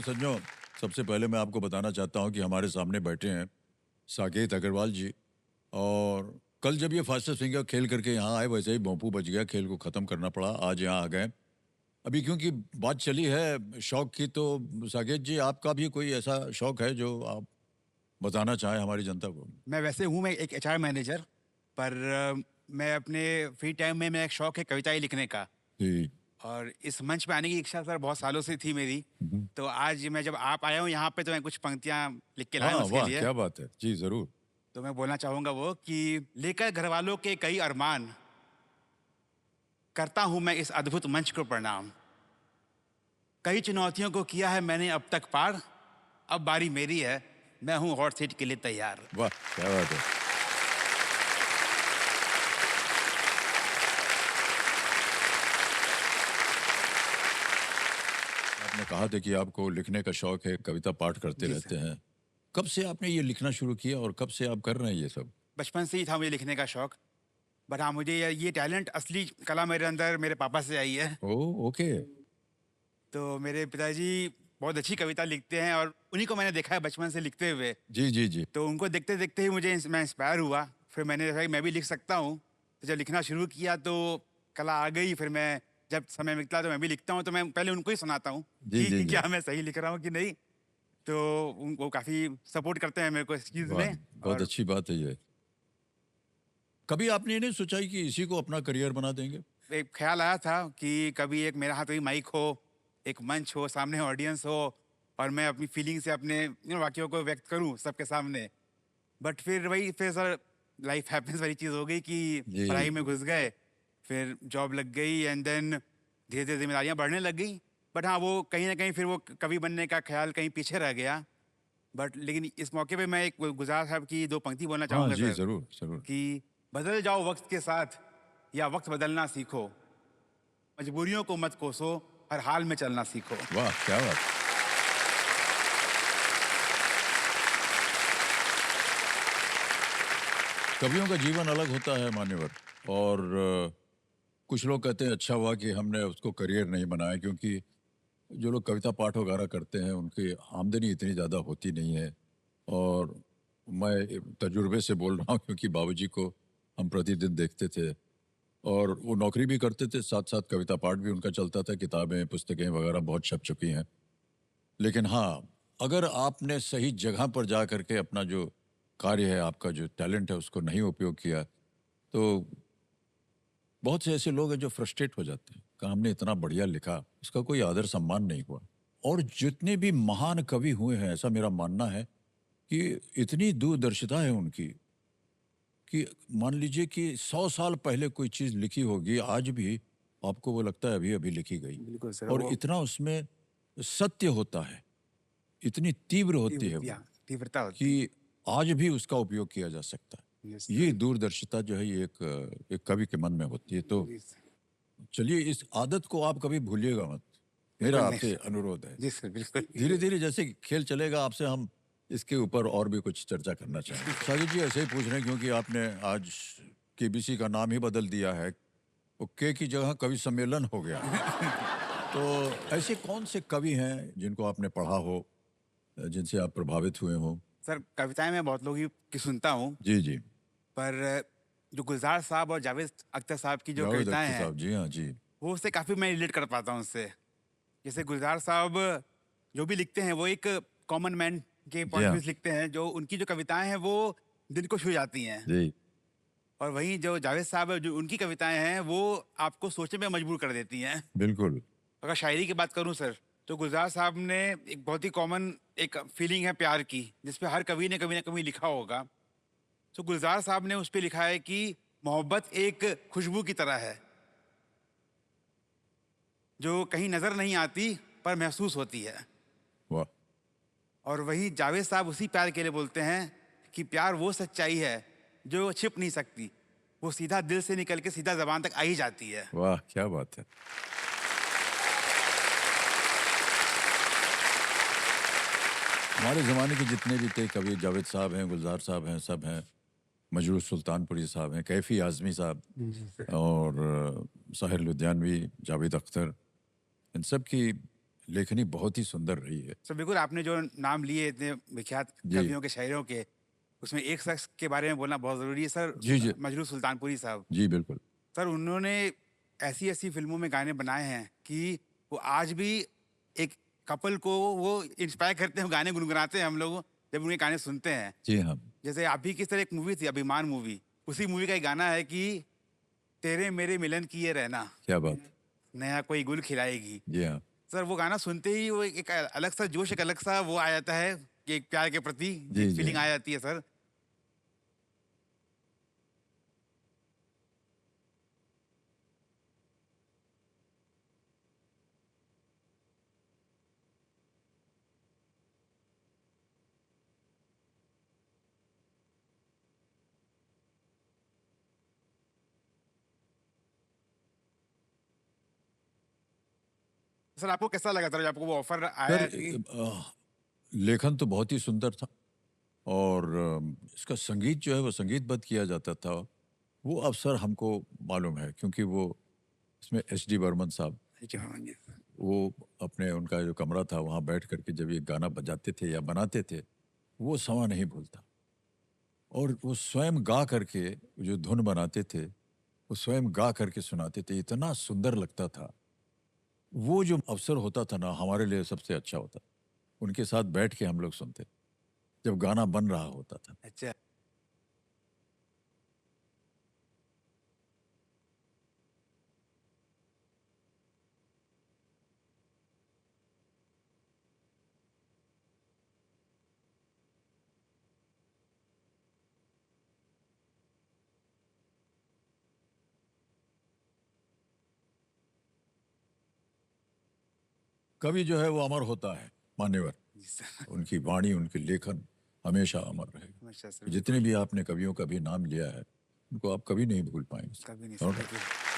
सज्जनों, सबसे पहले मैं आपको बताना चाहता हूं कि हमारे सामने बैठे हैं साकेत अग्रवाल जी। और कल जब ये फास्टेस्ट फिंगर खेल करके यहाँ आए, वैसे ही भोंपू बच गया, खेल को ख़त्म करना पड़ा, आज यहाँ आ गए। अभी क्योंकि बात चली है शौक की, तो साकेत जी, आपका भी कोई ऐसा शौक है जो आप बताना चाहें हमारी जनता को? मैं वैसे हूँ मैं एक एचआर मैनेजर। पर मैं अपने फ्री टाइम में मेरा एक शौक है कविताएं लिखने का। जी। और इस मंच पे आने की इच्छा सर बहुत सालों से थी मेरी। तो आज मैं जब आप आया हूँ यहाँ पे तो मैं कुछ पंक्तियाँ लिख के लाया हूँ हाँ, उसके वाह, लिए। क्या बात है जी, ज़रूर। तो मैं बोलना चाहूँगा वो कि लेकर घर वालों के कई अरमान, करता हूँ मैं इस अद्भुत मंच को प्रणाम। कई चुनौतियों को किया है मैंने अब तक पार, अब बारी मेरी है, मैं हूँ हॉट सीट के लिए तैयार। वाह, क्या बात है। आपने कहा था कि आपको लिखने का शौक है, कविता पाठ करते जी रहते सर। हैं। कब से आपने ये लिखना शुरू किया और कब से आप कर रहे हैं ये सब? बचपन से ही था मुझे लिखने का शौक। बट हाँ, मुझे ये टैलेंट, असली कला मेरे अंदर मेरे पापा से आई है। ओह! ओके। तो मेरे पिताजी बहुत अच्छी कविता लिखते हैं और उन्हीं को मैंने देखा है बचपन से लिखते हुए। जी, जी, जी। तो उनको देखते-देखते ही मैं इंस्पायर हुआ। फिर मैंने देखा कि मैं भी लिख सकता हूँ। तो जब लिखना शुरू किया तो कला आ गई। फिर मैं जब समय मिलता है तो मैं भी लिखता हूँ, तो मैं पहले उनको ही सुनाता हूँ जी, कि जी, जी। क्या मैं सही लिख रहा हूँ कि नहीं। तो वो काफ़ी सपोर्ट करते हैं मेरे को इस चीज़ वाह! में। बहुत और अच्छी बात है ये। कभी आपने ये नहीं सोचा कि इसी को अपना करियर बना देंगे? एक ख़्याल आया था कि कभी एक मेरे हाथ में माइक हो, एक मंच हो, सामने ऑडियंस हो और मैं अपनी फीलिंग से अपने वाक्यों को व्यक्त करूँ सबके सामने। बट फिर सर लाइफ हैपेंस वाली चीज़ हो गई कि पढ़ाई जी। में घुस गए, फिर जॉब लग गई एंड देन धीरे-धीरे ज़िम्मेदारियाँ बढ़ने लग गई। बट हाँ, वो कहीं न कहीं फिर वो कवि बनने का ख़्याल कहीं पीछे रह गया। बट लेकिन इस मौके पे मैं एक गुलज़ार साहब की 2 पंक्ति बोलना हाँ चाहूँगा जी, सर ज़रूर, ज़रूर। कि बदल जाओ वक़्त के साथ या वक़्त बदलना सीखो, मजबूरियों को मत कोसो, हर हाल में चलना सीखो। वाह! क्या बात है। कवियों का जीवन अलग होता है मान्यवर। और कुछ लोग कहते हैं अच्छा हुआ कि हमने उसको करियर नहीं बनाया, क्योंकि जो लोग कविता पाठ वगैरह करते हैं उनकी आमदनी इतनी ज़्यादा होती नहीं है। और मैं तजुर्बे से बोल रहा हूँ, क्योंकि बाबूजी को हम प्रतिदिन देखते थे और वो नौकरी भी करते थे, साथ साथ कविता पाठ भी उनका चलता था, किताबें पुस्तकें वगैरह बहुत छप चुकी हैं। लेकिन हाँ, अगर आपने सही जगह पर जा करके अपना जो कार्य है, आपका जो टैलेंट है, उसको नहीं उपयोग किया, तो बहुत से ऐसे लोग हैं जो फ्रस्ट्रेट हो जाते हैं कि हमने इतना बढ़िया लिखा, उसका कोई आदर सम्मान नहीं हुआ। और जितने भी महान कवि हुए हैं, ऐसा मेरा मानना है कि इतनी दूरदर्शिता है उनकी कि मान लीजिए कि 100 साल पहले कोई चीज लिखी होगी, आज भी आपको वो लगता है अभी अभी लिखी गई। बिल्कुल सर, और वो इतना उसमें सत्य होता है, इतनी तीव्र होती है वो, तीव्रता होती है। कि आज भी उसका उपयोग किया जा सकता है। यस ये सर। दूरदर्शिता जो है, ये एक कवि के मन में होती है। तो जी सर। चलिए, इस आदत को आप कभी भूलिएगा मत, मेरा बिल्कुल नहीं आपसे सर। अनुरोध है। जी सर, बिल्कुल। धीरे धीरे जैसे खेल चलेगा, आपसे हम इसके ऊपर और भी कुछ चर्चा करना चाहेंगे। साजिद जी ऐसे ही पूछ रहे हैं क्योंकि आपने आज केबीसी का नाम ही बदल दिया है, वो के की जगह कवि सम्मेलन हो गया है। तो ऐसे कौन से कवि हैं जिनको आपने पढ़ा हो, जिनसे आप प्रभावित हुए हो? सर, कविताएँ मैं बहुत लोगों की सुनता हूँ, जी, जी। पर जो गुलज़ार साहब और जावेद अख्तर साहब की जो जावेद कविताएँ अख्तर हैं, साहब, जी हाँ, जी। वो उससे काफ़ी मैं रिलेट कर पाता हूँ उससे। जैसे गुलज़ार साहब जो भी लिखते हैं, वो एक कॉमन मैन के जी पॉइंट ऑफ हाँ। व्यू से लिखते हैं, जो उनकी जो कविताएँ हैं, वो दिल को छू जाती हैं। जी। और वहीं जो जावेद साहब हैं, जो उनकी कविताएँ हैं, वो आपको सोचने पे मजबूर कर देती हैं। बिल्कुल। अगर शायरी की बात करूँ सर, तो गुलज़ार साहब ने एक बहुत ही कॉमन एक फीलिंग है प्यार की, जिस पे हर कवि ने कभी ना कभी लिखा होगा। तो गुलज़ार साहब ने उस पे लिखा है कि मोहब्बत एक खुशबू की तरह है, जो कहीं नज़र नहीं आती पर महसूस होती है। वाह। और वहीं जावेद साहब उसी प्यार के लिए बोलते हैं कि प्यार वो सच्चाई है जो छिप नहीं सकती, वो सीधा दिल से निकल के सीधा ज़बान तक आ ही जाती है। वाह, क्या बात है। हमारे ज़माने के जितने भी थे कवि, जावेद साहब हैं, गुलज़ार साहब हैं, सब हैं, मजरूह सुल्तानपुरी साहब हैं, कैफ़ी आज़मी साहब जी सर। और साहिर लुधियानवी, जावेद अख्तर, इन सब की लेखनी बहुत ही सुंदर रही है। सर बिल्कुल, आपने जो नाम लिए इतने विख्यात जी कवियों के, शायरों के, उसमें एक शख्स के बारे में बोलना बहुत ज़रूरी है सर, जी जी मजरू सुल्तानपुरी साहब। जी बिल्कुल। सर उन्होंने ऐसी-ऐसी फ़िल्मों में गाने बनाए हैं कि वो आज भी एक कपल को वो इंस्पायर करते हैं, गाने गुनगुनाते हैं हम लोग जब उनके गाने सुनते हैं। जी हाँ। जैसे आप भी किस तरह, एक मूवी थी अभिमान मूवी, उसी मूवी का एक गाना है कि तेरे मेरे मिलन की ये रहना, क्या बात। नया कोई गुल खिलाएगी। जी हाँ। सर वो गाना सुनते ही वो एक अलग सा जोश, एक अलग सा वो आ जाता है कि एक प्यार के प्रति जी एक जी। फीलिंग आ जाती है सर। सर आपको कैसा लगा सर जब आपको वो ऑफ़र सर आया कि लेखन तो बहुत ही सुंदर था, और इसका संगीत जो है वो संगीतबद्ध किया जाता था, वो अवसर हमको मालूम है, क्योंकि वो इसमें एच डी बर्मन साहब, जी हाँ, जी सर। वो अपने उनका जो कमरा था वहाँ बैठ करके जब ये गाना बजाते थे या बनाते थे, वो समा नहीं भूलता। और वो स्वयं गा करके जो धुन बनाते थे, वो स्वयं गा करके सुनाते थे, इतना सुंदर लगता था। वो जो अवसर होता था ना, हमारे लिए सबसे अच्छा होता। उनके साथ बैठ के हम लोग सुनते, जब गाना बन रहा होता था। अच्छा। कवि जो है वो अमर होता है, मान्यवर। जी सर। उनकी वाणी, उनकी लेखन हमेशा अमर रहेगा। हमेशा सर, जितने बिल्कुल। भी आपने कवियों का भी नाम लिया है, उनको आप कभी नहीं भूल पाएंगे। कभी नहीं नो सर, डाउट। बिल्कुल।